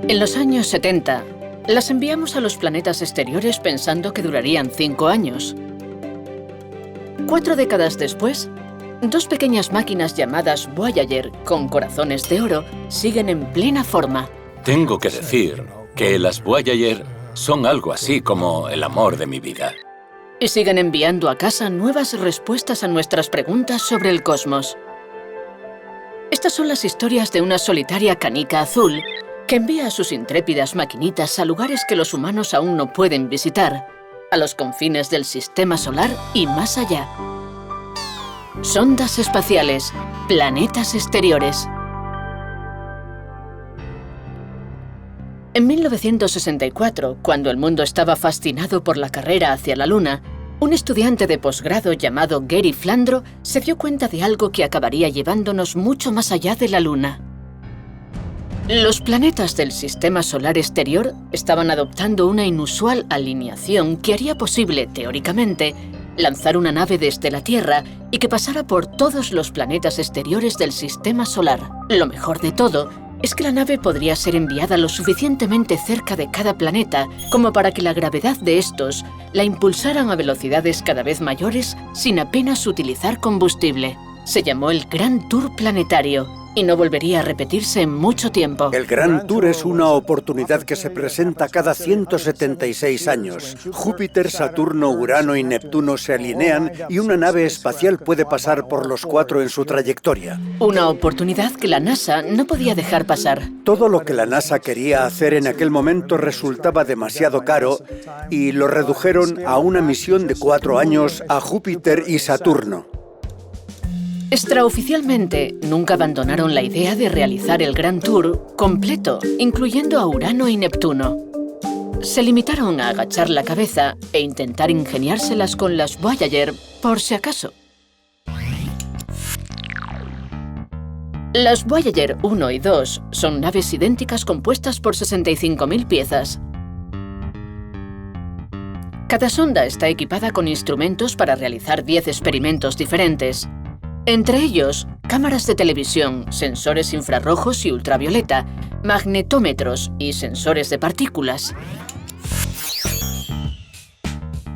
En los años 70, las enviamos a los planetas exteriores pensando que durarían 5 años. 4 décadas después, 2 pequeñas máquinas llamadas Voyager con corazones de oro siguen en plena forma. Tengo que decir que las Voyager son algo así como el amor de mi vida. Y siguen enviando a casa nuevas respuestas a nuestras preguntas sobre el cosmos. Estas son las historias de una solitaria canica azul que envía a sus intrépidas maquinitas a lugares que los humanos aún no pueden visitar, a los confines del sistema solar y más allá. Sondas espaciales, planetas exteriores. En 1964, cuando el mundo estaba fascinado por la carrera hacia la Luna, un estudiante de posgrado llamado Gary Flandro se dio cuenta de algo que acabaría llevándonos mucho más allá de la Luna. Los planetas del sistema solar exterior estaban adoptando una inusual alineación que haría posible, teóricamente, lanzar una nave desde la Tierra y que pasara por todos los planetas exteriores del sistema solar. Lo mejor de todo es que la nave podría ser enviada lo suficientemente cerca de cada planeta como para que la gravedad de estos la impulsaran a velocidades cada vez mayores sin apenas utilizar combustible. Se llamó el Gran Tour Planetario y no volvería a repetirse en mucho tiempo. El Gran Tour es una oportunidad que se presenta cada 176 años. Júpiter, Saturno, Urano y Neptuno se alinean y una nave espacial puede pasar por los 4 en su trayectoria. Una oportunidad que la NASA no podía dejar pasar. Todo lo que la NASA quería hacer en aquel momento resultaba demasiado caro y lo redujeron a una misión de 4 años a Júpiter y Saturno. Extraoficialmente, nunca abandonaron la idea de realizar el Gran Tour completo, incluyendo a Urano y Neptuno. Se limitaron a agachar la cabeza e intentar ingeniárselas con las Voyager, por si acaso. Las Voyager 1 y 2 son naves idénticas compuestas por 65.000 piezas. Cada sonda está equipada con instrumentos para realizar 10 experimentos diferentes. Entre ellos, cámaras de televisión, sensores infrarrojos y ultravioleta, magnetómetros y sensores de partículas.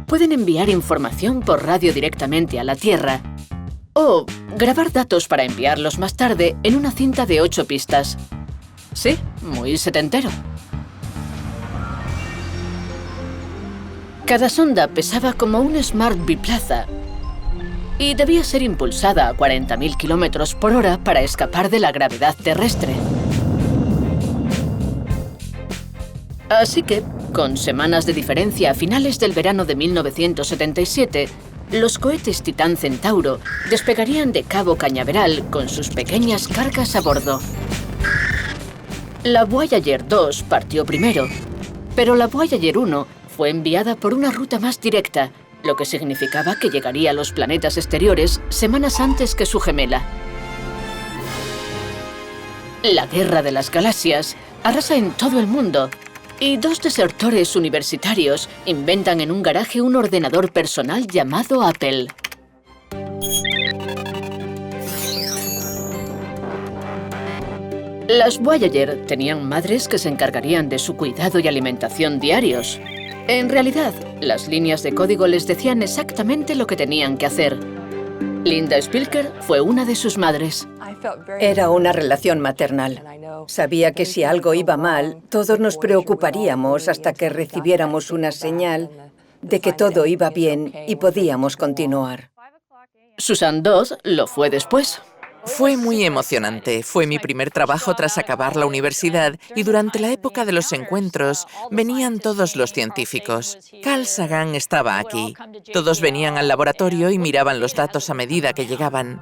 Pueden enviar información por radio directamente a la Tierra o grabar datos para enviarlos más tarde en una cinta de 8 pistas. Sí, muy setentero. Cada sonda pesaba como un Smart biplaza y debía ser impulsada a 40.000 km por hora para escapar de la gravedad terrestre. Así que, con semanas de diferencia a finales del verano de 1977, los cohetes Titán Centauro despegarían de Cabo Cañaveral con sus pequeñas cargas a bordo. La Voyager 2 partió primero, pero la Voyager 1 fue enviada por una ruta más directa, lo que significaba que llegaría a los planetas exteriores semanas antes que su gemela. La Guerra de las Galaxias arrasa en todo el mundo y 2 desertores universitarios inventan en un garaje un ordenador personal llamado Apple. Las Voyager tenían madres que se encargarían de su cuidado y alimentación diarios. En realidad, las líneas de código les decían exactamente lo que tenían que hacer. Linda Spilker fue una de sus madres. Era una relación maternal. Sabía que si algo iba mal, todos nos preocuparíamos hasta que recibiéramos una señal de que todo iba bien y podíamos continuar. Susan Dodd lo fue después. Fue muy emocionante. Fue mi primer trabajo tras acabar la universidad y durante la época de los encuentros venían todos los científicos. Carl Sagan estaba aquí. Todos venían al laboratorio y miraban los datos a medida que llegaban.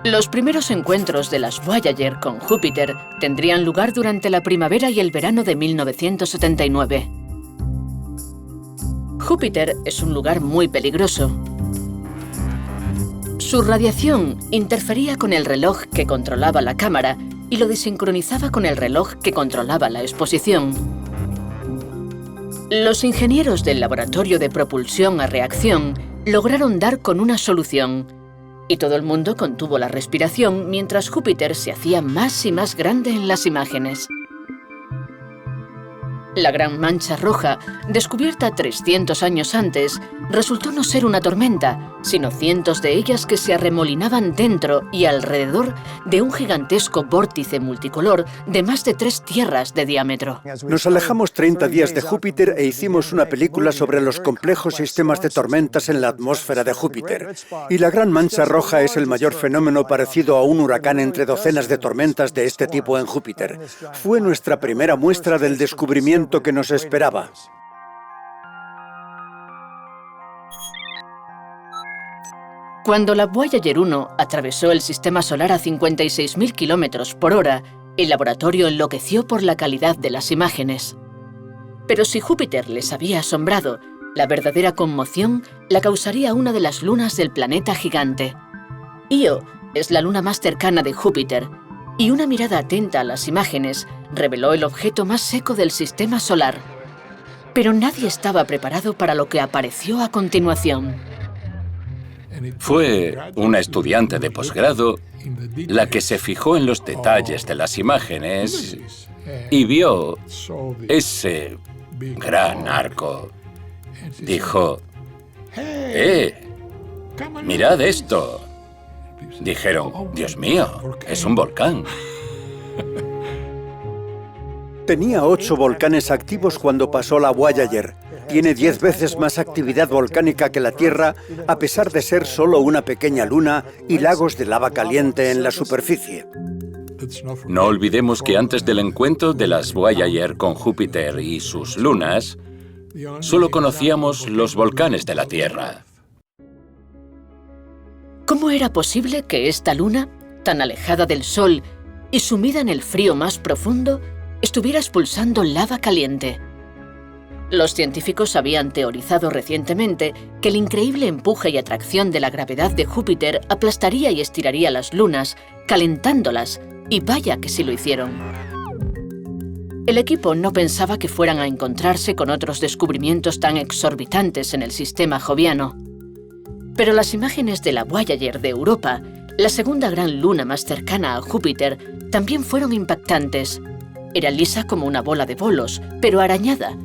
Los primeros encuentros de las Voyager con Júpiter tendrían lugar durante la primavera y el verano de 1979. Júpiter es un lugar muy peligroso. Su radiación interfería con el reloj que controlaba la cámara y lo desincronizaba con el reloj que controlaba la exposición. Los ingenieros del laboratorio de propulsión a reacción lograron dar con una solución. y todo el mundo contuvo la respiración mientras Júpiter se hacía más y más grande en las imágenes. La Gran Mancha Roja, descubierta 300 años antes, resultó no ser una tormenta, sino cientos de ellas que se arremolinaban dentro y alrededor de un gigantesco vórtice multicolor de más de 3 tierras de diámetro. Nos alejamos 30 días de Júpiter e hicimos una película sobre los complejos sistemas de tormentas en la atmósfera de Júpiter. Y la Gran Mancha Roja es el mayor fenómeno parecido a un huracán entre docenas de tormentas de este tipo en Júpiter. Fue nuestra primera muestra del descubrimiento que nos esperaba. Cuando la Voyager 1 atravesó el sistema solar a 56.000 kilómetros por hora, el laboratorio enloqueció por la calidad de las imágenes. Pero si Júpiter les había asombrado, la verdadera conmoción la causaría una de las lunas del planeta gigante. Io es la luna más cercana de Júpiter, y una mirada atenta a las imágenes reveló el objeto más seco del sistema solar. Pero nadie estaba preparado para lo que apareció a continuación. Fue una estudiante de posgrado la que se fijó en los detalles de las imágenes y vio ese gran arco. Dijo, mirad esto. Dijeron, Dios mío, es un volcán. Tenía 8 volcanes activos cuando pasó la Voyager. Tiene 10 veces más actividad volcánica que la Tierra, a pesar de ser solo una pequeña luna y lagos de lava caliente en la superficie. No olvidemos que antes del encuentro de las Voyager con Júpiter y sus lunas, solo conocíamos los volcanes de la Tierra. ¿Cómo era posible que esta luna, tan alejada del Sol y sumida en el frío más profundo, estuviera expulsando lava caliente? Los científicos habían teorizado recientemente que el increíble empuje y atracción de la gravedad de Júpiter aplastaría y estiraría las lunas, calentándolas, y vaya que sí lo hicieron. El equipo no pensaba que fueran a encontrarse con otros descubrimientos tan exorbitantes en el sistema joviano. Pero las imágenes de la Voyager de Europa, la segunda gran luna más cercana a Júpiter, también fueron impactantes. Era lisa como una bola de bolos, pero arañada.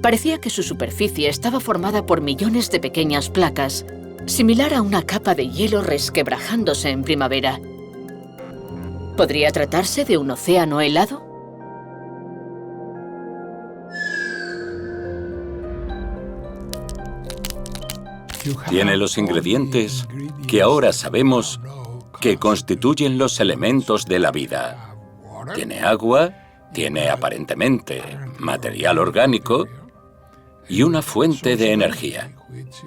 Parecía que su superficie estaba formada por millones de pequeñas placas, similar a una capa de hielo resquebrajándose en primavera. ¿Podría tratarse de un océano helado? Tiene los ingredientes que ahora sabemos que constituyen los elementos de la vida. Tiene agua, tiene aparentemente material orgánico y una fuente de energía,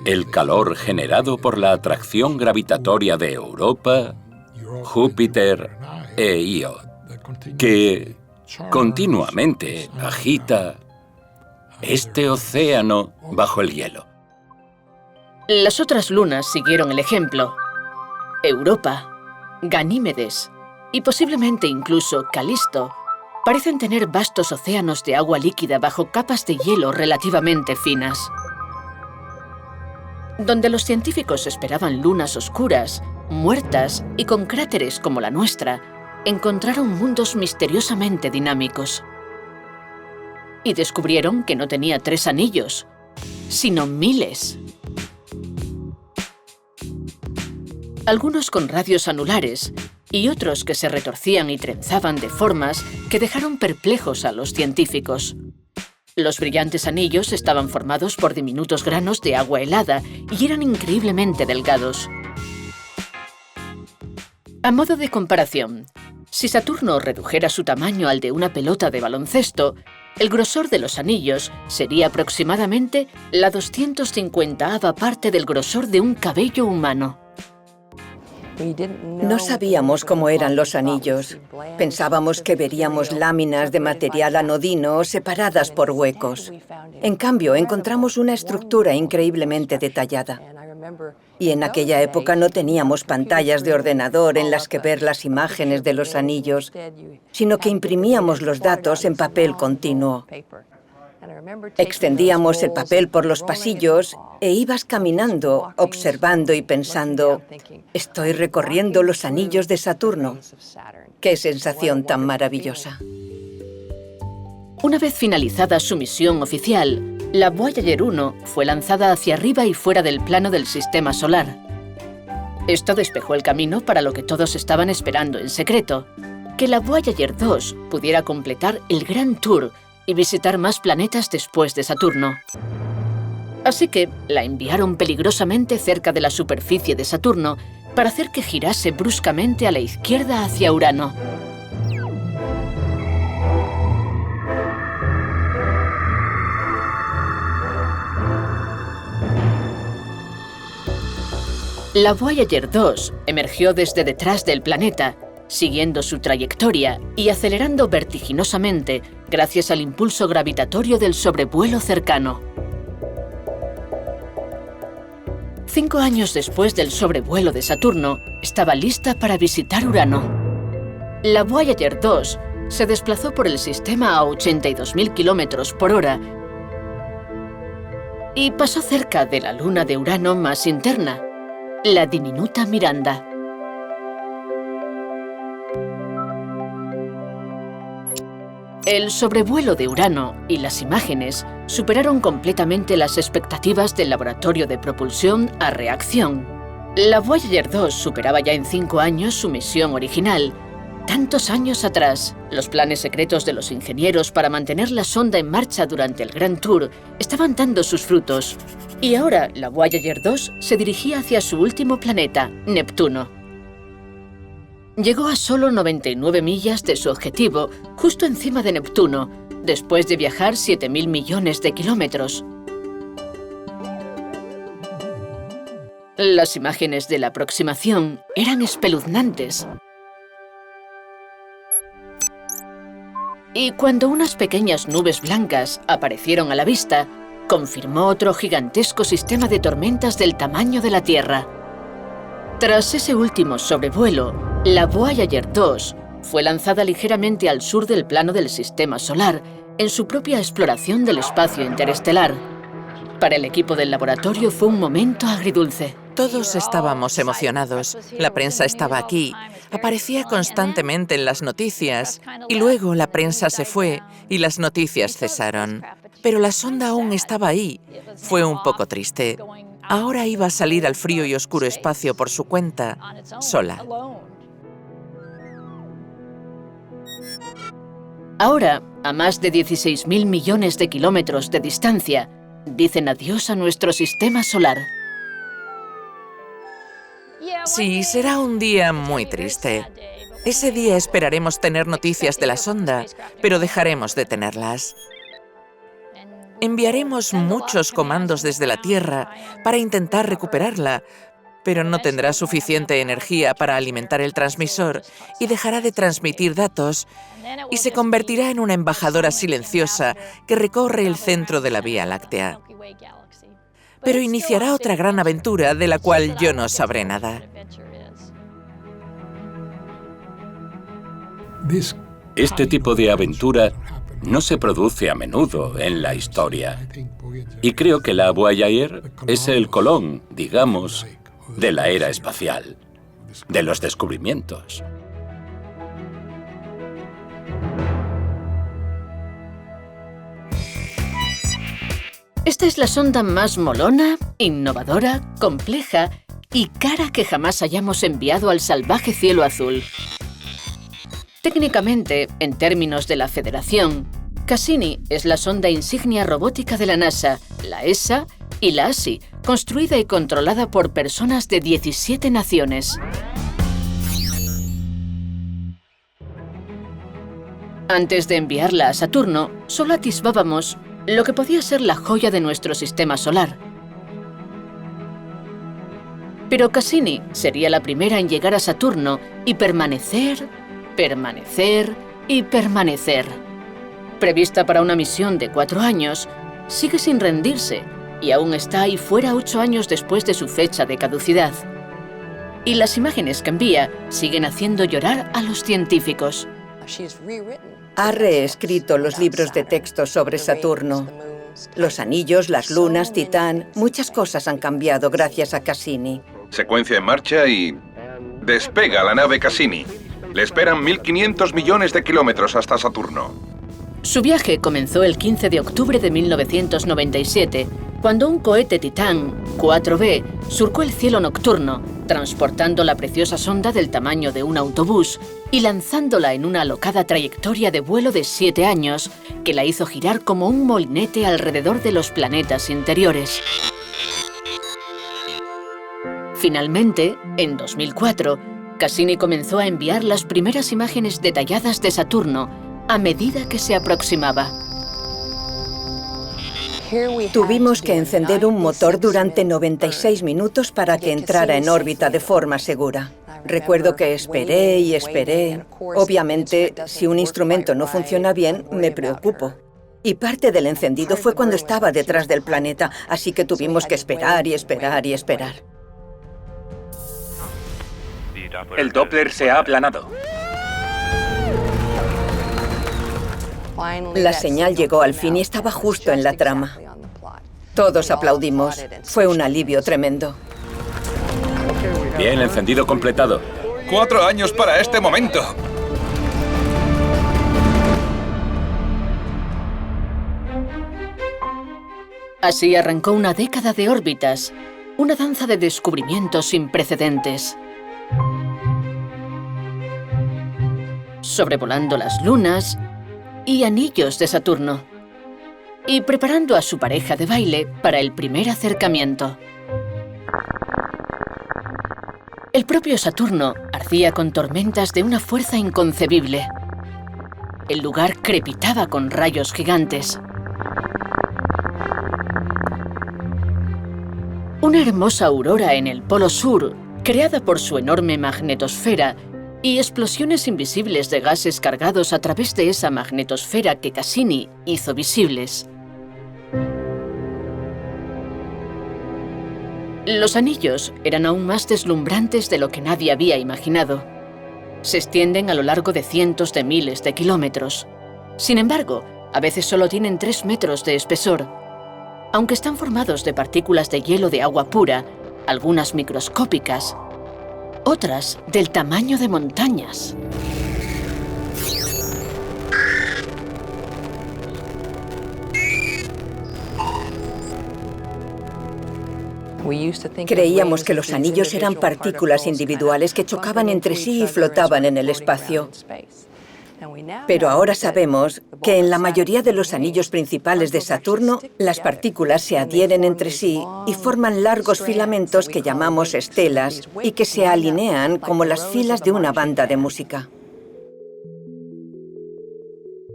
el calor generado por la atracción gravitatoria de Europa, Júpiter e Io, que continuamente agita este océano bajo el hielo. Las otras lunas siguieron el ejemplo. Europa, Ganímedes y posiblemente incluso Calisto parecen tener vastos océanos de agua líquida bajo capas de hielo relativamente finas. Donde los científicos esperaban lunas oscuras, muertas y con cráteres como la nuestra, encontraron mundos misteriosamente dinámicos. Y descubrieron que no tenía 3 anillos, sino miles. Algunos con radios anulares y otros que se retorcían y trenzaban de formas que dejaron perplejos a los científicos. Los brillantes anillos estaban formados por diminutos granos de agua helada y eran increíblemente delgados. A modo de comparación, si Saturno redujera su tamaño al de una pelota de baloncesto, el grosor de los anillos sería aproximadamente la 250ª parte del grosor de un cabello humano. No sabíamos cómo eran los anillos. Pensábamos que veríamos láminas de material anodino separadas por huecos. En cambio, encontramos una estructura increíblemente detallada. Y en aquella época no teníamos pantallas de ordenador en las que ver las imágenes de los anillos, sino que imprimíamos los datos en papel continuo. Extendíamos el papel por los pasillos e ibas caminando, observando y pensando, estoy recorriendo los anillos de Saturno. ¡Qué sensación tan maravillosa! Una vez finalizada su misión oficial, la Voyager 1 fue lanzada hacia arriba y fuera del plano del sistema solar. Esto despejó el camino para lo que todos estaban esperando en secreto, que la Voyager 2 pudiera completar el Gran Tour y visitar más planetas después de Saturno. Así que la enviaron peligrosamente cerca de la superficie de Saturno para hacer que girase bruscamente a la izquierda hacia Urano. La Voyager 2 emergió desde detrás del planeta, siguiendo su trayectoria y acelerando vertiginosamente gracias al impulso gravitatorio del sobrevuelo cercano. 5 años después del sobrevuelo de Saturno, estaba lista para visitar Urano. La Voyager 2 se desplazó por el sistema a 82.000 kilómetros por hora y pasó cerca de la luna de Urano más interna, la diminuta Miranda. El sobrevuelo de Urano y las imágenes superaron completamente las expectativas del laboratorio de propulsión a reacción. La Voyager 2 superaba ya en 5 años su misión original. Tantos años atrás, los planes secretos de los ingenieros para mantener la sonda en marcha durante el Gran Tour estaban dando sus frutos. Y ahora la Voyager 2 se dirigía hacia su último planeta, Neptuno. Llegó a solo 99 millas de su objetivo, justo encima de Neptuno, después de viajar 7.000 millones de kilómetros. Las imágenes de la aproximación eran espeluznantes. Y cuando unas pequeñas nubes blancas aparecieron a la vista, confirmó otro gigantesco sistema de tormentas del tamaño de la Tierra. Tras ese último sobrevuelo, la Voyager 2 fue lanzada ligeramente al sur del plano del sistema solar en su propia exploración del espacio interestelar. Para el equipo del laboratorio fue un momento agridulce. Todos estábamos emocionados. La prensa estaba aquí, aparecía constantemente en las noticias y luego la prensa se fue y las noticias cesaron. Pero la sonda aún estaba ahí. Fue un poco triste. Ahora iba a salir al frío y oscuro espacio por su cuenta, sola. Ahora, a más de 16.000 millones de kilómetros de distancia, dicen adiós a nuestro sistema solar. Sí, será un día muy triste. Ese día esperaremos tener noticias de la sonda, pero dejaremos de tenerlas. Enviaremos muchos comandos desde la Tierra para intentar recuperarla, pero no tendrá suficiente energía para alimentar el transmisor y dejará de transmitir datos y se convertirá en una embajadora silenciosa que recorre el centro de la Vía Láctea. Pero iniciará otra gran aventura de la cual yo no sabré nada. Este tipo de aventura no se produce a menudo en la historia. Y creo que la Voyager es el Colón, digamos, de la era espacial, de los descubrimientos. Esta es la sonda más molona, innovadora, compleja y cara que jamás hayamos enviado al salvaje cielo azul. Técnicamente, en términos de la Federación, Cassini es la sonda insignia robótica de la NASA, la ESA y la ASI, construida y controlada por personas de 17 naciones. Antes de enviarla a Saturno, solo atisbábamos lo que podía ser la joya de nuestro sistema solar. Pero Cassini sería la primera en llegar a Saturno y permanecer y permanecer. Prevista para una misión de 4 años, sigue sin rendirse y aún está ahí fuera 8 años después de su fecha de caducidad. Y las imágenes que envía siguen haciendo llorar a los científicos. Ha reescrito los libros de texto sobre Saturno. Los anillos, las lunas, Titán, muchas cosas han cambiado gracias a Cassini. Secuencia en marcha y... despega la nave Cassini. Le esperan 1.500 millones de kilómetros hasta Saturno. Su viaje comenzó el 15 de octubre de 1997, cuando un cohete Titán 4B surcó el cielo nocturno, transportando la preciosa sonda del tamaño de un autobús y lanzándola en una alocada trayectoria de vuelo de 7 años, que la hizo girar como un molinete alrededor de los planetas interiores. Finalmente, en 2004, Cassini comenzó a enviar las primeras imágenes detalladas de Saturno a medida que se aproximaba. Tuvimos que encender un motor durante 96 minutos para que entrara en órbita de forma segura. Recuerdo que esperé y esperé. Obviamente, si un instrumento no funciona bien, me preocupo. Y parte del encendido fue cuando estaba detrás del planeta, así que tuvimos que esperar y esperar y esperar. El Doppler se ha aplanado. La señal llegó al fin y estaba justo en la trama. Todos aplaudimos. Fue un alivio tremendo. Bien, encendido completado. 4 años para este momento. Así arrancó una década de órbitas, una danza de descubrimientos sin precedentes. Sobrevolando las lunas y anillos de Saturno, y preparando a su pareja de baile para el primer acercamiento. El propio Saturno ardía con tormentas de una fuerza inconcebible. El lugar crepitaba con rayos gigantes. Una hermosa aurora en el Polo Sur, creada por su enorme magnetosfera, y explosiones invisibles de gases cargados a través de esa magnetosfera que Cassini hizo visibles. Los anillos eran aún más deslumbrantes de lo que nadie había imaginado. Se extienden a lo largo de cientos de miles de kilómetros. Sin embargo, a veces solo tienen 3 metros de espesor. Aunque están formados de partículas de hielo de agua pura, algunas microscópicas, otras del tamaño de montañas. Creíamos que los anillos eran partículas individuales que chocaban entre sí y flotaban en el espacio. Pero ahora sabemos que en la mayoría de los anillos principales de Saturno, las partículas se adhieren entre sí y forman largos filamentos que llamamos estelas y que se alinean como las filas de una banda de música.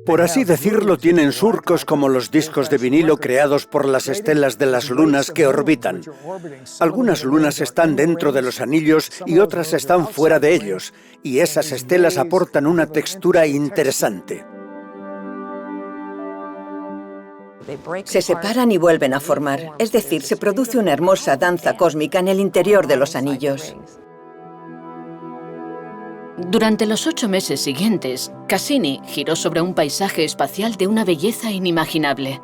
Por así decirlo, tienen surcos como los discos de vinilo creados por las estelas de las lunas que orbitan. Algunas lunas están dentro de los anillos y otras están fuera de ellos, y esas estelas aportan una textura interesante. Se separan y vuelven a formar, es decir, se produce una hermosa danza cósmica en el interior de los anillos. Durante los 8 meses siguientes, Cassini giró sobre un paisaje espacial de una belleza inimaginable.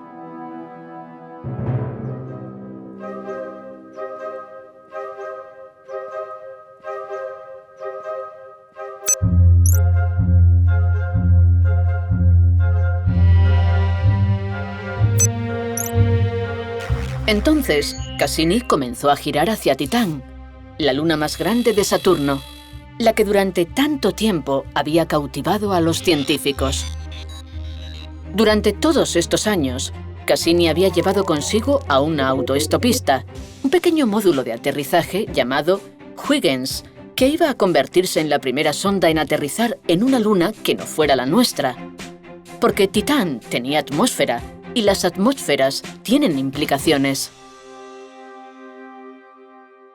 Entonces, Cassini comenzó a girar hacia Titán, la luna más grande de Saturno, la que durante tanto tiempo había cautivado a los científicos. Durante todos estos años, Cassini había llevado consigo a una autoestopista, un pequeño módulo de aterrizaje llamado Huygens, que iba a convertirse en la primera sonda en aterrizar en una luna que no fuera la nuestra. Porque Titán tenía atmósfera, y las atmósferas tienen implicaciones.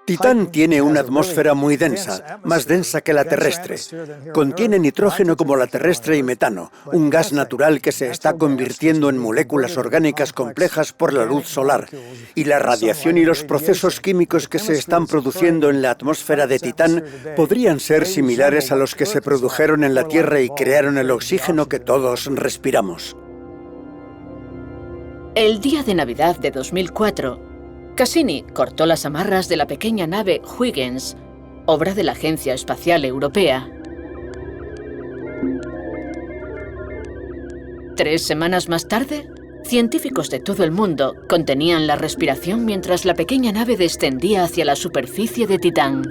Titán tiene una atmósfera muy densa, más densa que la terrestre. Contiene nitrógeno como la terrestre y metano, un gas natural que se está convirtiendo en moléculas orgánicas complejas por la luz solar. Y la radiación y los procesos químicos que se están produciendo en la atmósfera de Titán podrían ser similares a los que se produjeron en la Tierra y crearon el oxígeno que todos respiramos. El día de Navidad de 2004, Cassini cortó las amarras de la pequeña nave Huygens, obra de la Agencia Espacial Europea. 3 semanas más tarde, científicos de todo el mundo contenían la respiración mientras la pequeña nave descendía hacia la superficie de Titán.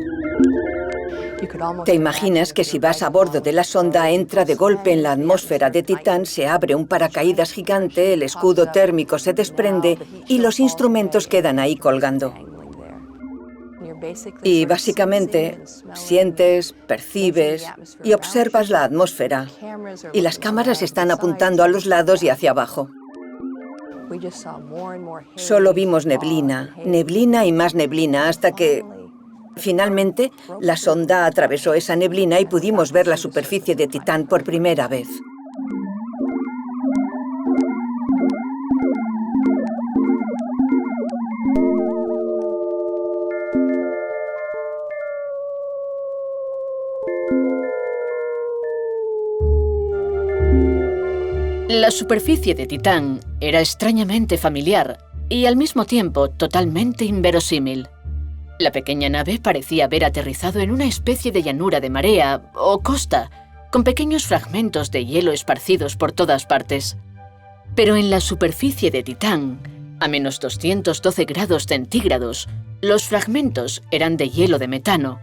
¿Te imaginas que si vas a bordo de la sonda, entra de golpe en la atmósfera de Titán, se abre un paracaídas gigante, el escudo térmico se desprende y los instrumentos quedan ahí colgando? Y básicamente sientes, percibes y observas la atmósfera y las cámaras están apuntando a los lados y hacia abajo. Solo vimos neblina, neblina y más neblina hasta que finalmente la sonda atravesó esa neblina y pudimos ver la superficie de Titán por primera vez. La superficie de Titán era extrañamente familiar y al mismo tiempo totalmente inverosímil. La pequeña nave parecía haber aterrizado en una especie de llanura de marea o costa, con pequeños fragmentos de hielo esparcidos por todas partes. Pero en la superficie de Titán, a menos 212 grados centígrados, los fragmentos eran de hielo de metano,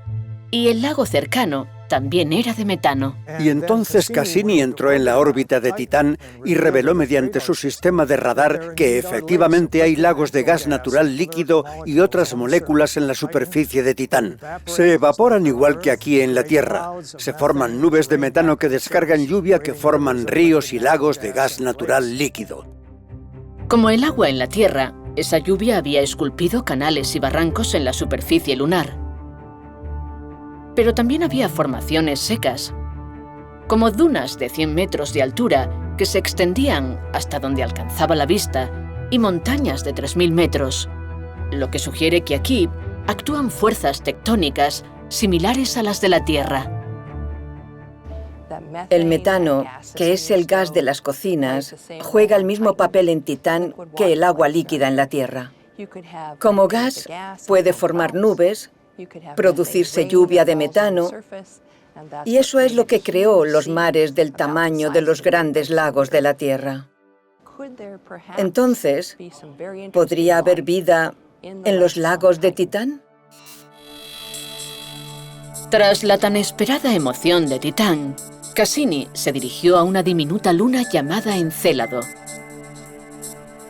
y el lago cercano también era de metano. Y entonces Cassini entró en la órbita de Titán y reveló mediante su sistema de radar que efectivamente hay lagos de gas natural líquido y otras moléculas en la superficie de Titán. Se evaporan igual que aquí en la Tierra. Se forman nubes de metano que descargan lluvia que forman ríos y lagos de gas natural líquido. Como el agua en la Tierra, esa lluvia había esculpido canales y barrancos en la superficie lunar. Pero también había formaciones secas, como dunas de 100 metros de altura que se extendían hasta donde alcanzaba la vista y montañas de 3.000 metros, lo que sugiere que aquí actúan fuerzas tectónicas similares a las de la Tierra. El metano, que es el gas de las cocinas, juega el mismo papel en Titán que el agua líquida en la Tierra. Como gas, puede formar nubes, producirse lluvia de metano, y eso es lo que creó los mares del tamaño de los grandes lagos de la Tierra. Entonces, ¿podría haber vida en los lagos de Titán? Tras la tan esperada emoción de Titán, Cassini se dirigió a una diminuta luna llamada Encélado.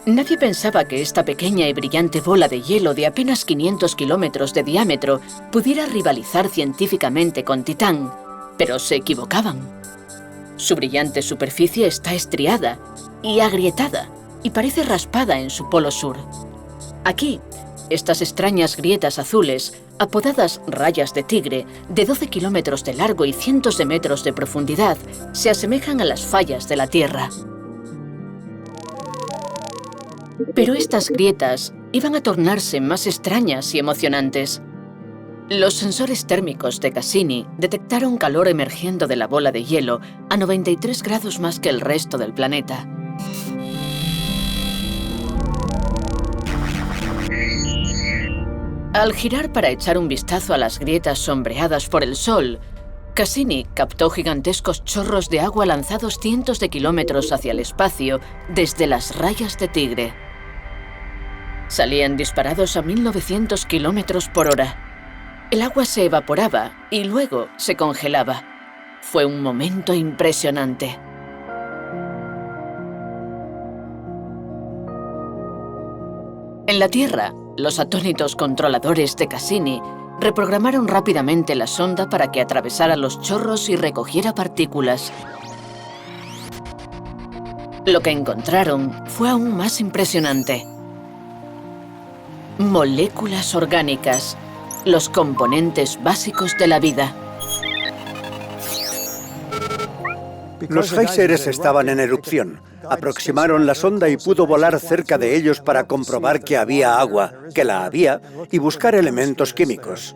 Nadie pensaba que esta pequeña y brillante bola de hielo de apenas 500 kilómetros de diámetro pudiera rivalizar científicamente con Titán, pero se equivocaban. Su brillante superficie está estriada y agrietada y parece raspada en su polo sur. Aquí, estas extrañas grietas azules, apodadas rayas de tigre, de 12 kilómetros de largo y cientos de metros de profundidad, se asemejan a las fallas de la Tierra. Pero estas grietas iban a tornarse más extrañas y emocionantes. Los sensores térmicos de Cassini detectaron calor emergiendo de la bola de hielo a 93 grados más que el resto del planeta. Al girar para echar un vistazo a las grietas sombreadas por el sol, Cassini captó gigantescos chorros de agua lanzados cientos de kilómetros hacia el espacio desde las rayas de tigre. Salían disparados a 1900 kilómetros por hora. El agua se evaporaba y luego se congelaba. Fue un momento impresionante. En la Tierra, los atónitos controladores de Cassini reprogramaron rápidamente la sonda para que atravesara los chorros y recogiera partículas. Lo que encontraron fue aún más impresionante. Moléculas orgánicas, los componentes básicos de la vida. Los géiseres estaban en erupción. Aproximaron la sonda y pudo volar cerca de ellos para comprobar que había agua, que la había, y buscar elementos químicos.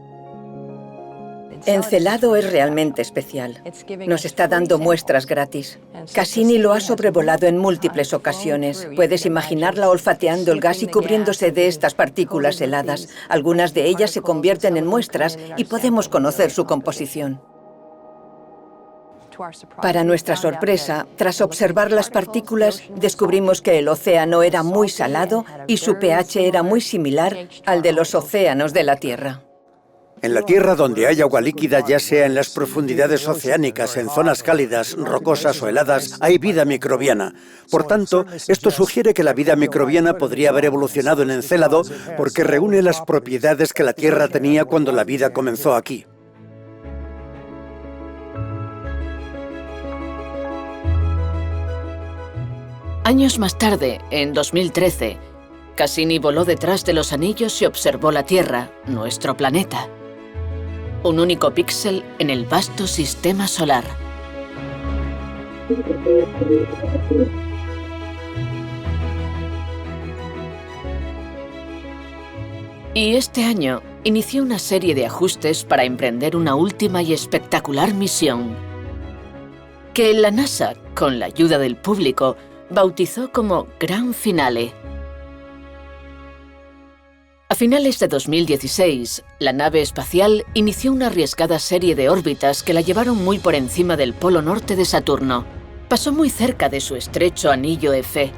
Encelado es realmente especial. Nos está dando muestras gratis. Cassini lo ha sobrevolado en múltiples ocasiones. Puedes imaginarla olfateando el gas y cubriéndose de estas partículas heladas. Algunas de ellas se convierten en muestras y podemos conocer su composición. Para nuestra sorpresa, tras observar las partículas, descubrimos que el océano era muy salado y su pH era muy similar al de los océanos de la Tierra. En la Tierra, donde hay agua líquida, ya sea en las profundidades oceánicas, en zonas cálidas, rocosas o heladas, hay vida microbiana. Por tanto, esto sugiere que la vida microbiana podría haber evolucionado en Encélado porque reúne las propiedades que la Tierra tenía cuando la vida comenzó aquí. Años más tarde, en 2013, Cassini voló detrás de los anillos y observó la Tierra, nuestro planeta. Un único píxel en el vasto sistema solar. Y este año inició una serie de ajustes para emprender una última y espectacular misión, que la NASA, con la ayuda del público, bautizó como Gran Finale. A finales de 2016, la nave espacial inició una arriesgada serie de órbitas que la llevaron muy por encima del polo norte de Saturno. Pasó muy cerca de su estrecho anillo F.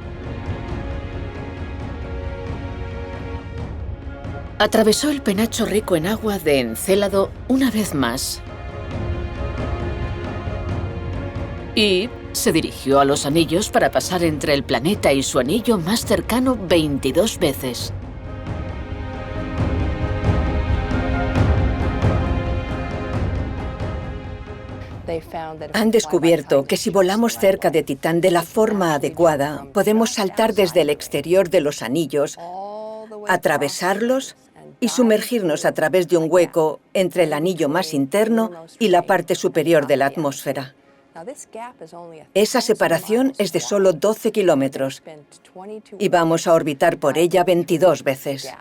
Atravesó el penacho rico en agua de Encélado una vez más. Y se dirigió a los anillos para pasar entre el planeta y su anillo más cercano 22 veces. Han descubierto que si volamos cerca de Titán de la forma adecuada, podemos saltar desde el exterior de los anillos, atravesarlos y sumergirnos a través de un hueco entre el anillo más interno y la parte superior de la atmósfera. Esa separación es de solo 12 kilómetros y vamos a orbitar por ella 22 veces.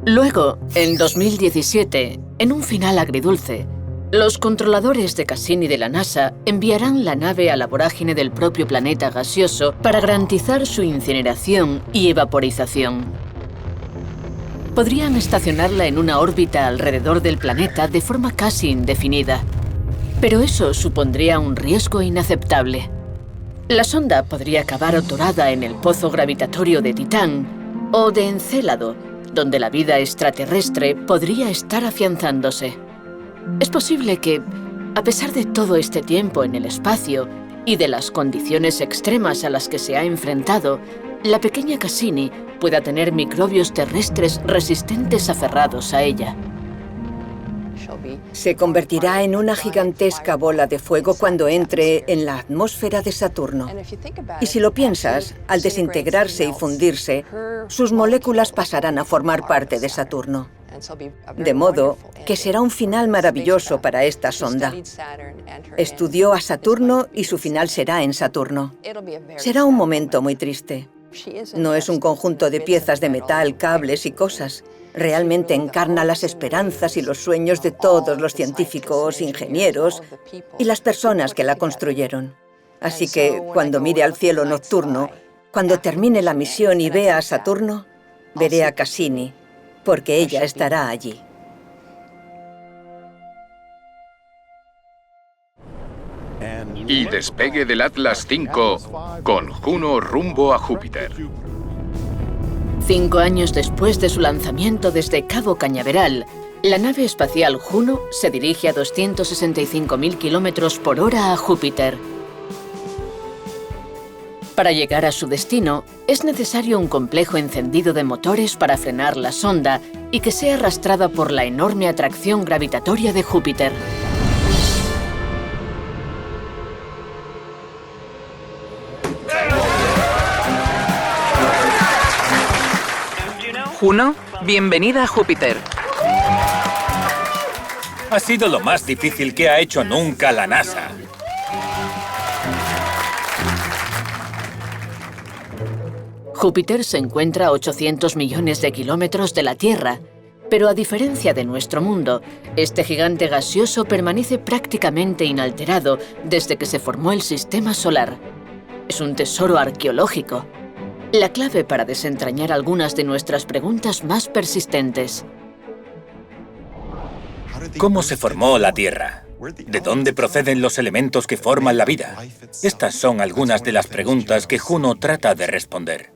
Luego, en 2017, en un final agridulce, los controladores de Cassini de la NASA enviarán la nave a la vorágine del propio planeta gaseoso para garantizar su incineración y evaporización. Podrían estacionarla en una órbita alrededor del planeta de forma casi indefinida, pero eso supondría un riesgo inaceptable. La sonda podría acabar atorada en el pozo gravitatorio de Titán o de Encélado, donde la vida extraterrestre podría estar afianzándose. Es posible que, a pesar de todo este tiempo en el espacio y de las condiciones extremas a las que se ha enfrentado, la pequeña Cassini pueda tener microbios terrestres resistentes aferrados a ella. Se convertirá en una gigantesca bola de fuego cuando entre en la atmósfera de Saturno. Y si lo piensas, al desintegrarse y fundirse, sus moléculas pasarán a formar parte de Saturno. De modo que será un final maravilloso para esta sonda. Estudió a Saturno y su final será en Saturno. Será un momento muy triste. No es un conjunto de piezas de metal, cables y cosas. Realmente encarna las esperanzas y los sueños de todos los científicos, ingenieros y las personas que la construyeron. Así que cuando mire al cielo nocturno, cuando termine la misión y vea a Saturno, veré a Cassini, porque ella estará allí. Y despegue del Atlas V con Juno rumbo a Júpiter. 5 años después de su lanzamiento desde Cabo Cañaveral, la nave espacial Juno se dirige a 265.000 kilómetros por hora a Júpiter. Para llegar a su destino, es necesario un complejo encendido de motores para frenar la sonda y que sea arrastrada por la enorme atracción gravitatoria de Júpiter. Juno, bienvenida a Júpiter. Ha sido lo más difícil que ha hecho nunca la NASA. Júpiter se encuentra a 800 millones de kilómetros de la Tierra, pero a diferencia de nuestro mundo, este gigante gaseoso permanece prácticamente inalterado desde que se formó el Sistema Solar. Es un tesoro arqueológico, la clave para desentrañar algunas de nuestras preguntas más persistentes. ¿Cómo se formó la Tierra? ¿De dónde proceden los elementos que forman la vida? Estas son algunas de las preguntas que Juno trata de responder.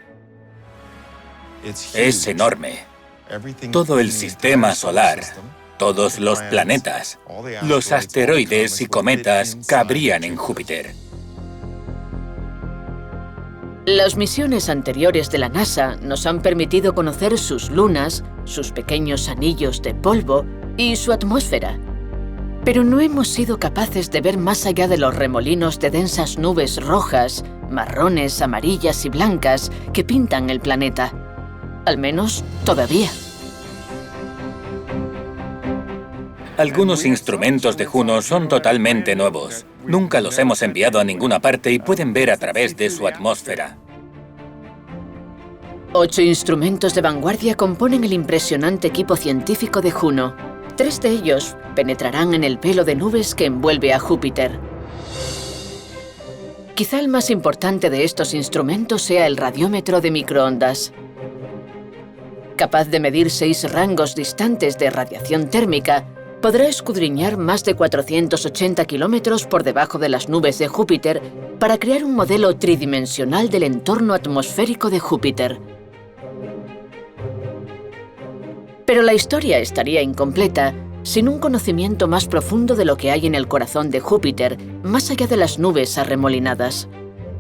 Es enorme. Todo el sistema solar, todos los planetas, los asteroides y cometas cabrían en Júpiter. Las misiones anteriores de la NASA nos han permitido conocer sus lunas, sus pequeños anillos de polvo y su atmósfera. Pero no hemos sido capaces de ver más allá de los remolinos de densas nubes rojas, marrones, amarillas y blancas que pintan el planeta. Al menos, todavía. Algunos instrumentos de Juno son totalmente nuevos. Nunca los hemos enviado a ninguna parte y pueden ver a través de su atmósfera. 8 instrumentos de vanguardia componen el impresionante equipo científico de Juno. 3 de ellos penetrarán en el velo de nubes que envuelve a Júpiter. Quizá el más importante de estos instrumentos sea el radiómetro de microondas. Capaz de medir 6 rangos distantes de radiación térmica, podrá escudriñar más de 480 kilómetros por debajo de las nubes de Júpiter para crear un modelo tridimensional del entorno atmosférico de Júpiter. Pero la historia estaría incompleta sin un conocimiento más profundo de lo que hay en el corazón de Júpiter, más allá de las nubes arremolinadas.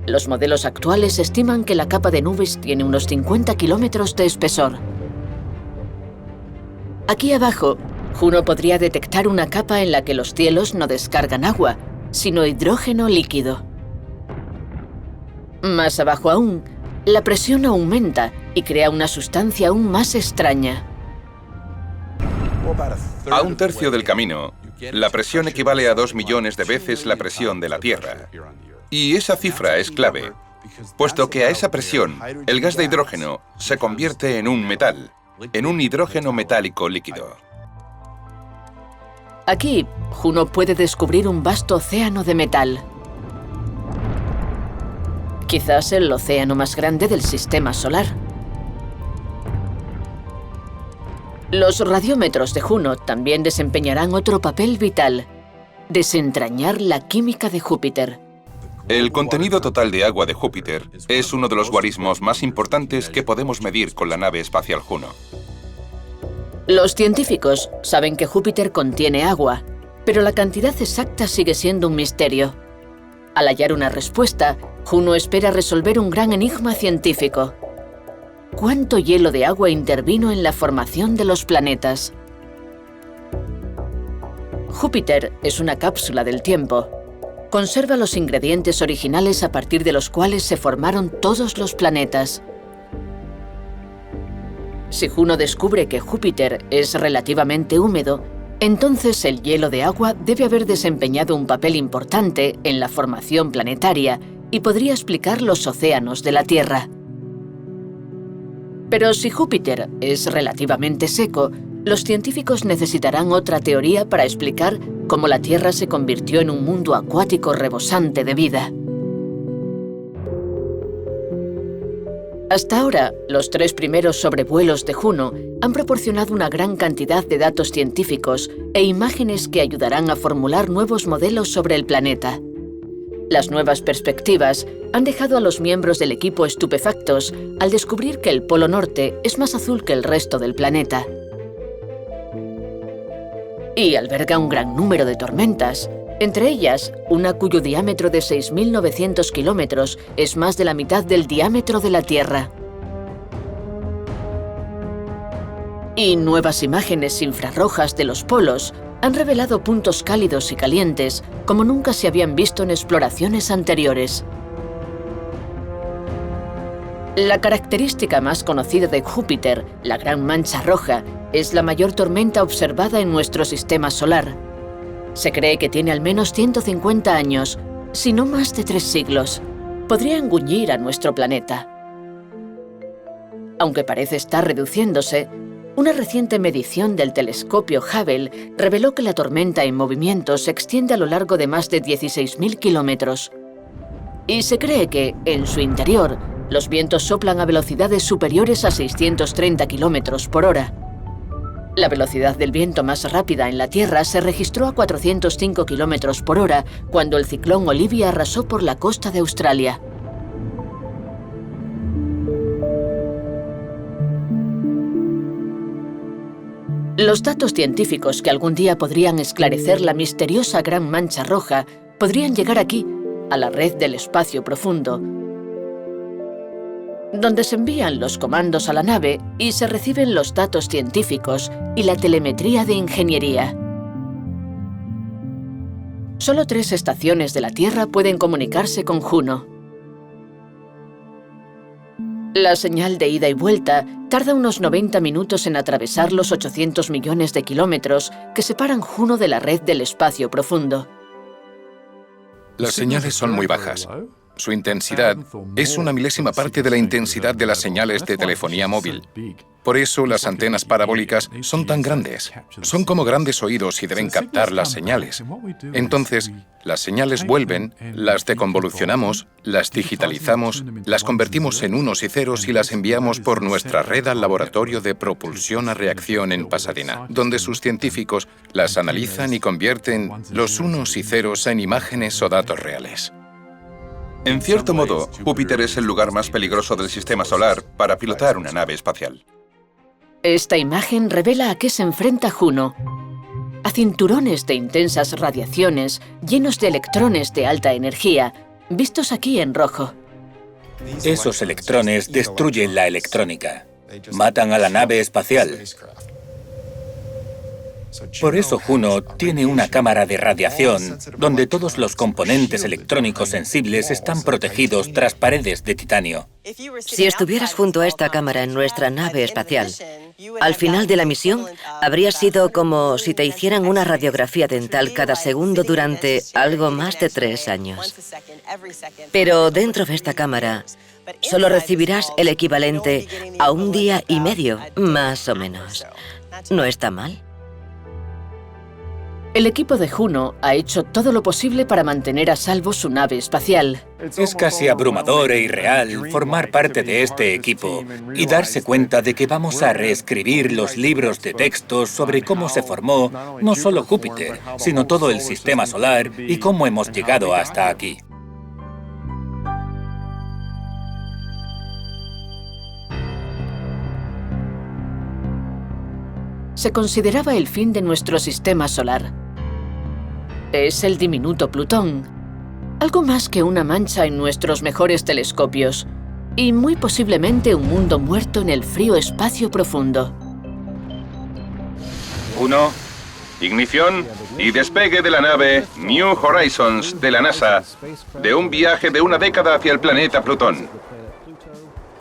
Los modelos actuales estiman que la capa de nubes tiene unos 50 kilómetros de espesor. Aquí abajo, Juno podría detectar una capa en la que los cielos no descargan agua, sino hidrógeno líquido. Más abajo aún, la presión aumenta y crea una sustancia aún más extraña. A un tercio del camino, la presión equivale a 2 millones de veces la presión de la Tierra. Y esa cifra es clave, puesto que a esa presión, el gas de hidrógeno se convierte en un metal, en un hidrógeno metálico líquido. Aquí, Juno puede descubrir un vasto océano de metal. Quizás el océano más grande del Sistema Solar. Los radiómetros de Juno también desempeñarán otro papel vital: desentrañar la química de Júpiter. El contenido total de agua de Júpiter es uno de los guarismos más importantes que podemos medir con la nave espacial Juno. Los científicos saben que Júpiter contiene agua, pero la cantidad exacta sigue siendo un misterio. Al hallar una respuesta, Juno espera resolver un gran enigma científico. ¿Cuánto hielo de agua intervino en la formación de los planetas? Júpiter es una cápsula del tiempo. Conserva los ingredientes originales a partir de los cuales se formaron todos los planetas. Si Juno descubre que Júpiter es relativamente húmedo, entonces el hielo de agua debe haber desempeñado un papel importante en la formación planetaria y podría explicar los océanos de la Tierra. Pero si Júpiter es relativamente seco, los científicos necesitarán otra teoría para explicar cómo la Tierra se convirtió en un mundo acuático rebosante de vida. Hasta ahora, los 3 primeros sobrevuelos de Juno han proporcionado una gran cantidad de datos científicos e imágenes que ayudarán a formular nuevos modelos sobre el planeta. Las nuevas perspectivas han dejado a los miembros del equipo estupefactos al descubrir que el Polo Norte es más azul que el resto del planeta. Y alberga un gran número de tormentas, entre ellas una cuyo diámetro de 6.900 kilómetros es más de la mitad del diámetro de la Tierra. Y nuevas imágenes infrarrojas de los polos han revelado puntos cálidos y calientes como nunca se habían visto en exploraciones anteriores. La característica más conocida de Júpiter, la Gran Mancha Roja, es la mayor tormenta observada en nuestro sistema solar. Se cree que tiene al menos 150 años, si no más de 3 siglos. Podría engullir a nuestro planeta. Aunque parece estar reduciéndose, una reciente medición del telescopio Hubble reveló que la tormenta en movimiento se extiende a lo largo de más de 16.000 kilómetros. Y se cree que, en su interior, los vientos soplan a velocidades superiores a 630 kilómetros por hora. La velocidad del viento más rápida en la Tierra se registró a 405 kilómetros por hora cuando el ciclón Olivia arrasó por la costa de Australia. Los datos científicos que algún día podrían esclarecer la misteriosa Gran Mancha Roja podrían llegar aquí, a la red del espacio profundo, donde se envían los comandos a la nave y se reciben los datos científicos y la telemetría de ingeniería. Solo 3 estaciones de la Tierra pueden comunicarse con Juno. La señal de ida y vuelta tarda unos 90 minutos en atravesar los 800 millones de kilómetros que separan Juno de la red del espacio profundo. Las señales son muy bajas. Su intensidad es una milésima parte de la intensidad de las señales de telefonía móvil. Por eso las antenas parabólicas son tan grandes. Son como grandes oídos y deben captar las señales. Entonces, las señales vuelven, las deconvolucionamos, las digitalizamos, las convertimos en unos y ceros y las enviamos por nuestra red al laboratorio de propulsión a reacción en Pasadena, donde sus científicos las analizan y convierten los unos y ceros en imágenes o datos reales. En cierto modo, Júpiter es el lugar más peligroso del sistema solar para pilotar una nave espacial. Esta imagen revela a qué se enfrenta Juno: a cinturones de intensas radiaciones llenos de electrones de alta energía, vistos aquí en rojo. Esos electrones destruyen la electrónica, matan a la nave espacial. Por eso Juno tiene una cámara de radiación donde todos los componentes electrónicos sensibles están protegidos tras paredes de titanio. Si estuvieras junto a esta cámara en nuestra nave espacial, al final de la misión habría sido como si te hicieran una radiografía dental cada segundo durante algo más de 3 años. Pero dentro de esta cámara solo recibirás el equivalente a 1 día y medio, más o menos. ¿No está mal? El equipo de Juno ha hecho todo lo posible para mantener a salvo su nave espacial. Es casi abrumador e irreal formar parte de este equipo y darse cuenta de que vamos a reescribir los libros de texto sobre cómo se formó no solo Júpiter, sino todo el sistema solar y cómo hemos llegado hasta aquí. Se consideraba el fin de nuestro sistema solar. Es el diminuto Plutón, algo más que una mancha en nuestros mejores telescopios, y muy posiblemente un mundo muerto en el frío espacio profundo. 1. Ignición y despegue de la nave New Horizons de la NASA, de un viaje de 1 década hacia el planeta Plutón.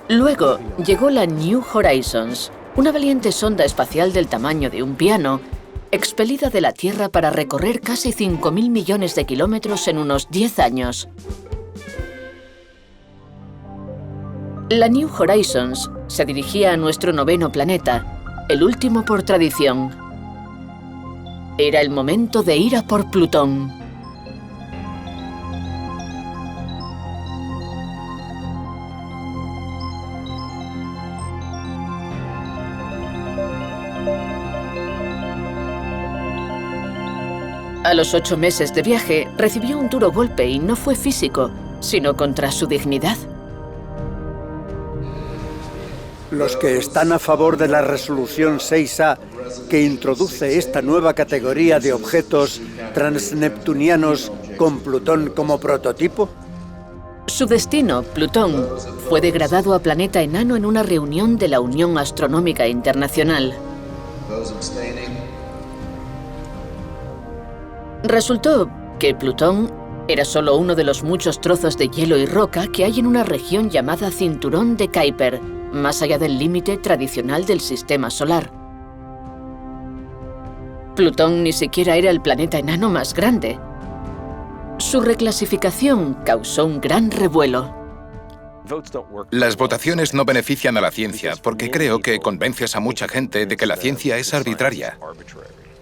Luego llegó la New Horizons, una valiente sonda espacial del tamaño de un piano, expelida de la Tierra para recorrer casi 5.000 millones de kilómetros en unos 10 años. La New Horizons se dirigía a nuestro 9º planeta, el último por tradición. Era el momento de ir a por Plutón. A los 8 meses de viaje, recibió un duro golpe y no fue físico, sino contra su dignidad. Los que están a favor de la resolución 6A, que introduce esta nueva categoría de objetos transneptunianos con Plutón como prototipo. Su destino, Plutón, fue degradado a planeta enano en una reunión de la Unión Astronómica Internacional. Resultó que Plutón Era solo uno de los muchos trozos de hielo y roca que hay en una región llamada Cinturón de Kuiper, más allá del límite tradicional del sistema solar. Plutón ni siquiera era el planeta enano más grande. Su reclasificación causó un gran revuelo. Las votaciones no benefician a la ciencia porque creo que convences a mucha gente de que la ciencia es arbitraria.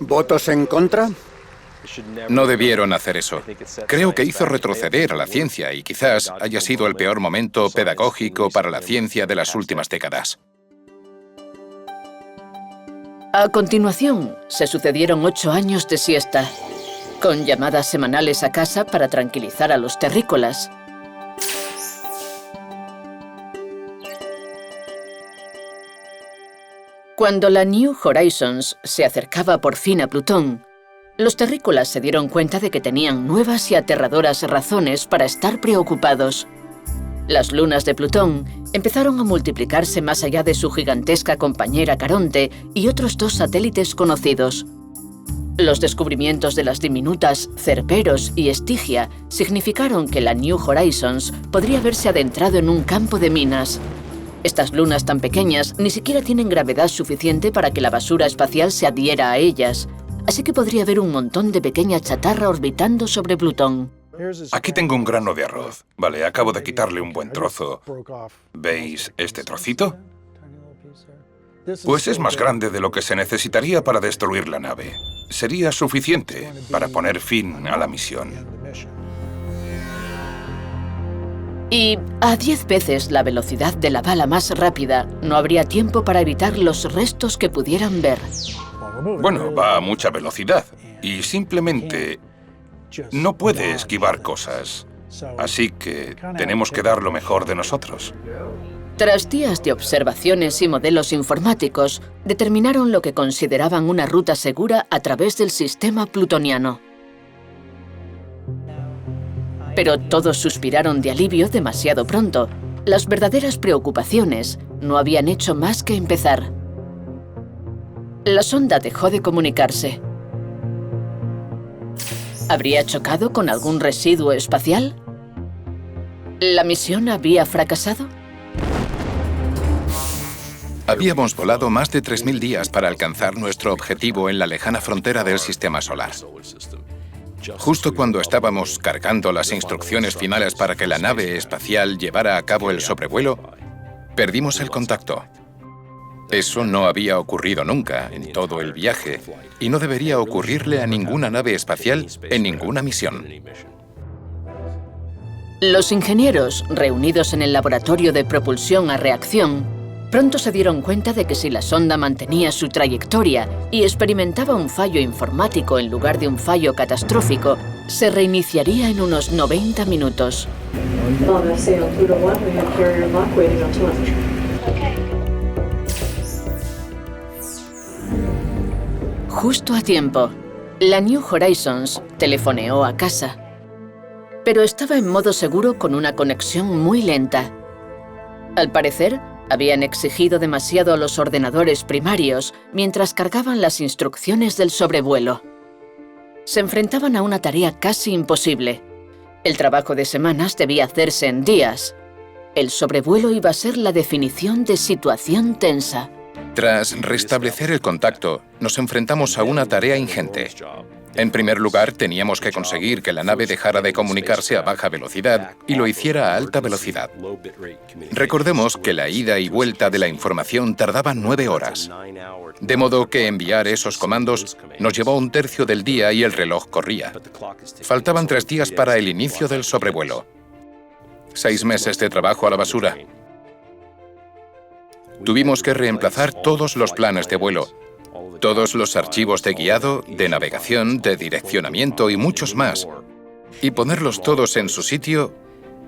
¿Votos en contra? No debieron hacer eso. Creo que hizo retroceder a la ciencia y quizás haya sido el peor momento pedagógico para la ciencia de las últimas décadas. A continuación, se sucedieron 8 años de siesta, con llamadas semanales a casa para tranquilizar a los terrícolas. Cuando la New Horizons se acercaba por fin a Plutón, los terrícolas se dieron cuenta de que tenían nuevas y aterradoras razones para estar preocupados. Las lunas de Plutón empezaron a multiplicarse más allá de su gigantesca compañera Caronte y otros 2 satélites conocidos. Los descubrimientos de las diminutas Cerberos y Estigia significaron que la New Horizons podría haberse adentrado en un campo de minas. Estas lunas tan pequeñas ni siquiera tienen gravedad suficiente para que la basura espacial se adhiera a ellas, así que podría haber un montón de pequeña chatarra orbitando sobre Plutón. Aquí tengo un grano de arroz. Vale, acabo de quitarle un buen trozo. ¿Veis este trocito? Pues es más grande de lo que se necesitaría para destruir la nave. Sería suficiente para poner fin a la misión. Y a 10 veces la velocidad de la bala más rápida, no habría tiempo para evitar los restos que pudieran ver. Bueno, va a mucha velocidad y simplemente no puede esquivar cosas. Así que tenemos que dar lo mejor de nosotros. Tras días de observaciones y modelos informáticos, determinaron lo que consideraban una ruta segura a través del sistema plutoniano. Pero todos suspiraron de alivio demasiado pronto. Las verdaderas preocupaciones no habían hecho más que empezar. La sonda dejó de comunicarse. ¿Habría chocado con algún residuo espacial? ¿La misión había fracasado? Habíamos volado más de 3000 días para alcanzar nuestro objetivo en la lejana frontera del sistema solar. Justo cuando estábamos cargando las instrucciones finales para que la nave espacial llevara a cabo el sobrevuelo, perdimos el contacto. Eso no había ocurrido nunca en todo el viaje y no debería ocurrirle a ninguna nave espacial en ninguna misión. Los ingenieros, reunidos en el laboratorio de propulsión a reacción, pronto se dieron cuenta de que si la sonda mantenía su trayectoria y experimentaba un fallo informático en lugar de un fallo catastrófico, se reiniciaría en unos 90 minutos. Justo a tiempo, la New Horizons telefoneó a casa. Pero estaba en modo seguro con una conexión muy lenta. Al parecer, habían exigido demasiado a los ordenadores primarios mientras cargaban las instrucciones del sobrevuelo. Se enfrentaban a una tarea casi imposible. El trabajo de semanas debía hacerse en días. El sobrevuelo iba a ser la definición de situación tensa. Tras restablecer el contacto, nos enfrentamos a una tarea ingente. En primer lugar, teníamos que conseguir que la nave dejara de comunicarse a baja velocidad y lo hiciera a alta velocidad. Recordemos que la ida y vuelta de la información tardaba 9 horas. De modo que enviar esos comandos nos llevó 1/3 del día y el reloj corría. Faltaban 3 días para el inicio del sobrevuelo. 6 meses de trabajo a la basura. Tuvimos que reemplazar todos los planes de vuelo, todos los archivos de guiado, de navegación, de direccionamiento y muchos más, y ponerlos todos en su sitio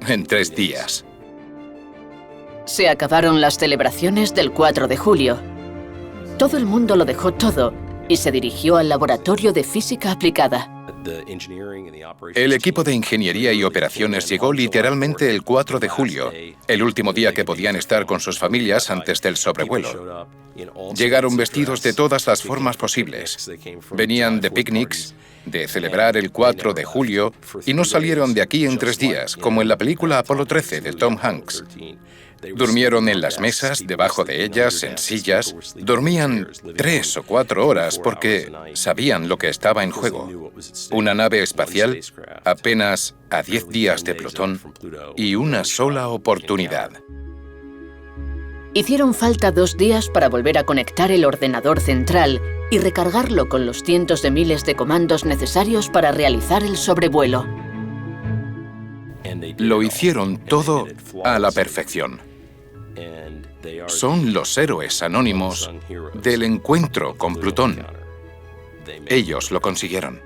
en 3 días. Se acabaron las celebraciones del 4 de julio. Todo el mundo lo dejó todo y se dirigió al laboratorio de física aplicada. El equipo de ingeniería y operaciones llegó literalmente el 4 de julio, el último día que podían estar con sus familias antes del sobrevuelo. Llegaron vestidos de todas las formas posibles. Venían de picnics, de celebrar el 4 de julio y no salieron de aquí en 3 días, como en la película Apolo 13 de Tom Hanks. Durmieron en las mesas, debajo de ellas, en sillas. Dormían 3 o 4 horas porque sabían lo que estaba en juego. Una nave espacial apenas a 10 días de Plutón y una sola oportunidad. Hicieron falta 2 días para volver a conectar el ordenador central y recargarlo con los cientos de miles de comandos necesarios para realizar el sobrevuelo. Lo hicieron todo a la perfección. Son los héroes anónimos del encuentro con Plutón. Ellos lo consiguieron.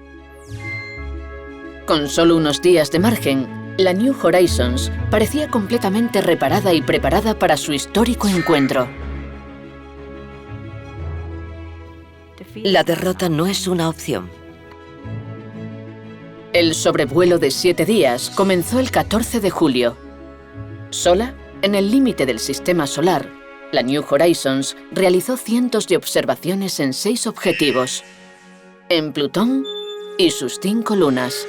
Con solo unos días de margen, la New Horizons parecía completamente reparada y preparada para su histórico encuentro. La derrota no es una opción. El sobrevuelo de 7 días comenzó el 14 de julio. Sola, en el límite del sistema solar, la New Horizons realizó cientos de observaciones en 6 objetivos, en Plutón y sus 5 lunas.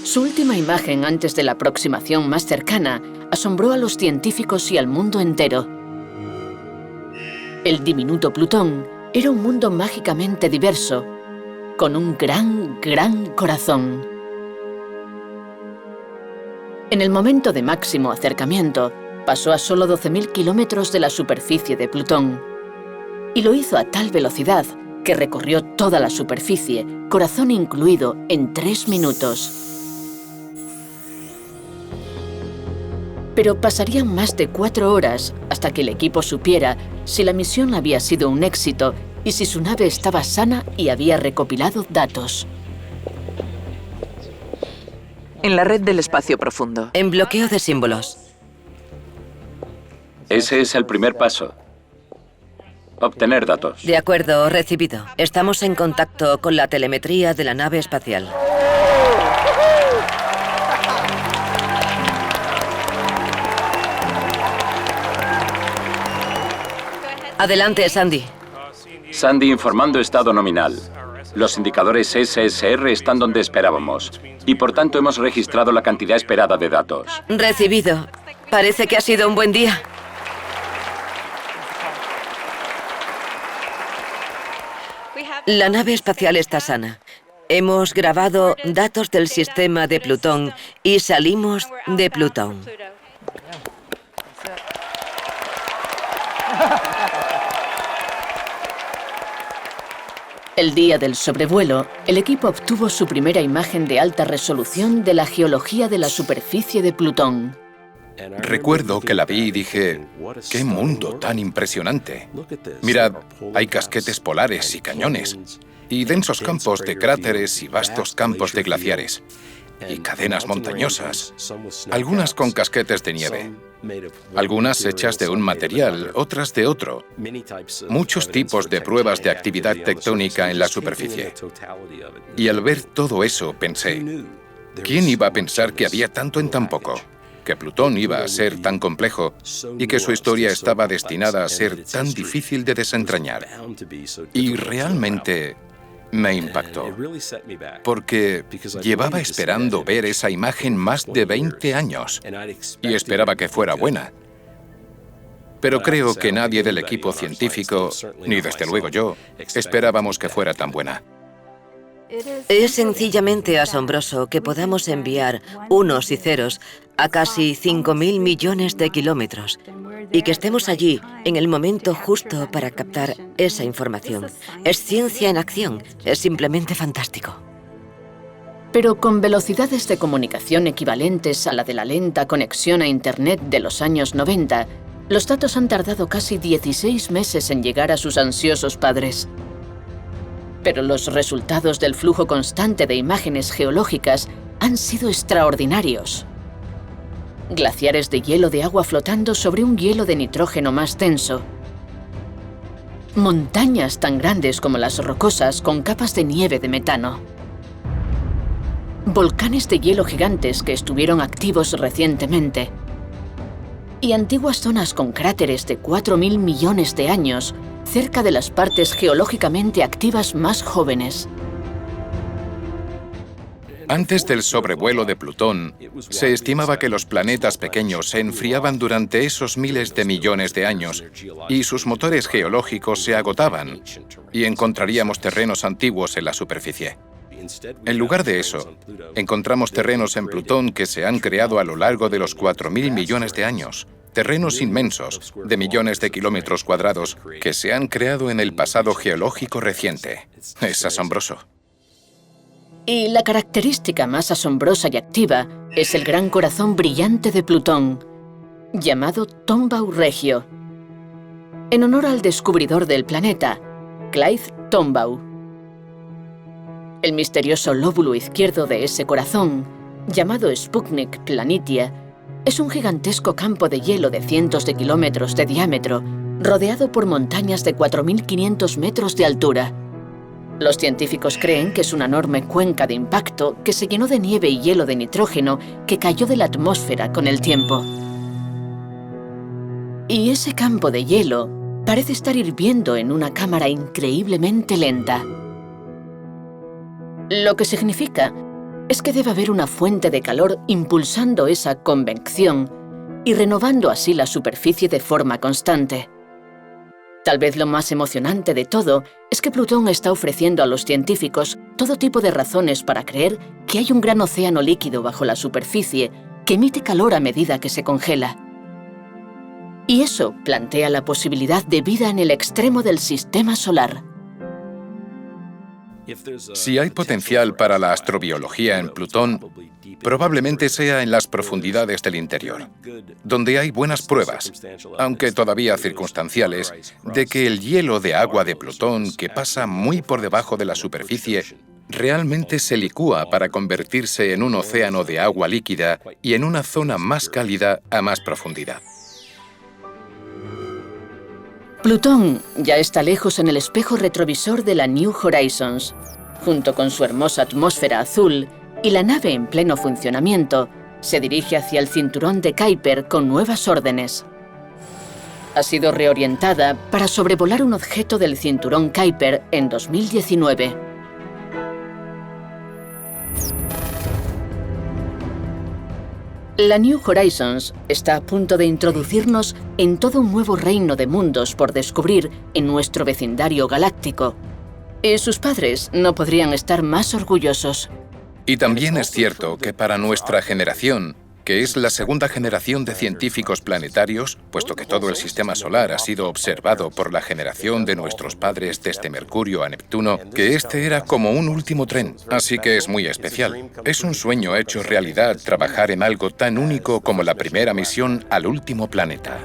Su última imagen antes de la aproximación más cercana asombró a los científicos y al mundo entero. El diminuto Plutón era un mundo mágicamente diverso, con un gran corazón. En el momento de máximo acercamiento, pasó a solo 12.000 kilómetros de la superficie de Plutón. Y lo hizo a tal velocidad que recorrió toda la superficie, corazón incluido, en 3 minutos. Pero pasarían más de 4 horas hasta que el equipo supiera si la misión había sido un éxito y si su nave estaba sana y había recopilado datos. En la red del espacio profundo. En bloqueo de símbolos. Ese es el primer paso. Obtener datos. De acuerdo, recibido. Estamos en contacto con la telemetría de la nave espacial. Adelante, Sandy. Sandy informando estado nominal. Los indicadores SSR están donde esperábamos y por tanto hemos registrado la cantidad esperada de datos. Recibido. Parece que ha sido un buen día. La nave espacial está sana. Hemos grabado datos del sistema de Plutón y salimos de Plutón. El día del sobrevuelo, el equipo obtuvo su primera imagen de alta resolución de la geología de la superficie de Plutón. Recuerdo que la vi y dije, ¡qué mundo tan impresionante! Mirad, hay casquetes polares y cañones, y densos campos de cráteres y vastos campos de glaciares, y cadenas montañosas, algunas con casquetes de nieve, algunas hechas de un material, otras de otro, muchos tipos de pruebas de actividad tectónica en la superficie. Y al ver todo eso pensé, ¿quién iba a pensar que había tanto en tan poco? Que Plutón iba a ser tan complejo y que su historia estaba destinada a ser tan difícil de desentrañar. Y realmente me impactó, porque llevaba esperando ver esa imagen más de 20 años y esperaba que fuera buena. Pero creo que nadie del equipo científico, ni desde luego yo, esperábamos que fuera tan buena. Es sencillamente asombroso que podamos enviar unos y ceros a casi 5.000 millones de kilómetros y que estemos allí en el momento justo para captar esa información. Es ciencia en acción, es simplemente fantástico. Pero con velocidades de comunicación equivalentes a la de la lenta conexión a Internet de los años 90, los datos han tardado casi 16 meses en llegar a sus ansiosos padres. Pero los resultados del flujo constante de imágenes geológicas han sido extraordinarios. Glaciares de hielo de agua flotando sobre un hielo de nitrógeno más denso. Montañas tan grandes como las rocosas con capas de nieve de metano. Volcanes de hielo gigantes que estuvieron activos recientemente. Y antiguas zonas con cráteres de 4.000 millones de años cerca de las partes geológicamente activas más jóvenes. Antes del sobrevuelo de Plutón, se estimaba que los planetas pequeños se enfriaban durante esos miles de millones de años y sus motores geológicos se agotaban y encontraríamos terrenos antiguos en la superficie. En lugar de eso, encontramos terrenos en Plutón que se han creado a lo largo de los 4.000 millones de años. Terrenos inmensos, de millones de kilómetros cuadrados, que se han creado en el pasado geológico reciente. Es asombroso. Y la característica más asombrosa y activa es el gran corazón brillante de Plutón, llamado Tombaugh Regio, en honor al descubridor del planeta, Clyde Tombaugh. El misterioso lóbulo izquierdo de ese corazón, llamado Sputnik Planitia, es un gigantesco campo de hielo de cientos de kilómetros de diámetro, rodeado por montañas de 4.500 metros de altura. Los científicos creen que es una enorme cuenca de impacto que se llenó de nieve y hielo de nitrógeno que cayó de la atmósfera con el tiempo. Y ese campo de hielo parece estar hirviendo en una cámara increíblemente lenta. Lo que significa es que debe haber una fuente de calor impulsando esa convección y renovando así la superficie de forma constante. Tal vez lo más emocionante de todo es que Plutón está ofreciendo a los científicos todo tipo de razones para creer que hay un gran océano líquido bajo la superficie que emite calor a medida que se congela. Y eso plantea la posibilidad de vida en el extremo del sistema solar. Si hay potencial para la astrobiología en Plutón, probablemente sea en las profundidades del interior, donde hay buenas pruebas, aunque todavía circunstanciales, de que el hielo de agua de Plutón, que pasa muy por debajo de la superficie, realmente se licúa para convertirse en un océano de agua líquida y en una zona más cálida a más profundidad. Plutón ya está lejos en el espejo retrovisor de la New Horizons. Junto con su hermosa atmósfera azul y la nave en pleno funcionamiento, se dirige hacia el cinturón de Kuiper con nuevas órdenes. Ha sido reorientada para sobrevolar un objeto del cinturón Kuiper en 2019. La New Horizons está a punto de introducirnos en todo un nuevo reino de mundos por descubrir en nuestro vecindario galáctico. Y sus padres no podrían estar más orgullosos. Y también es cierto que para nuestra generación, que es la segunda generación de científicos planetarios, puesto que todo el sistema solar ha sido observado por la generación de nuestros padres desde Mercurio a Neptuno, que este era como un último tren, así que es muy especial. Es un sueño hecho realidad trabajar en algo tan único como la primera misión al último planeta.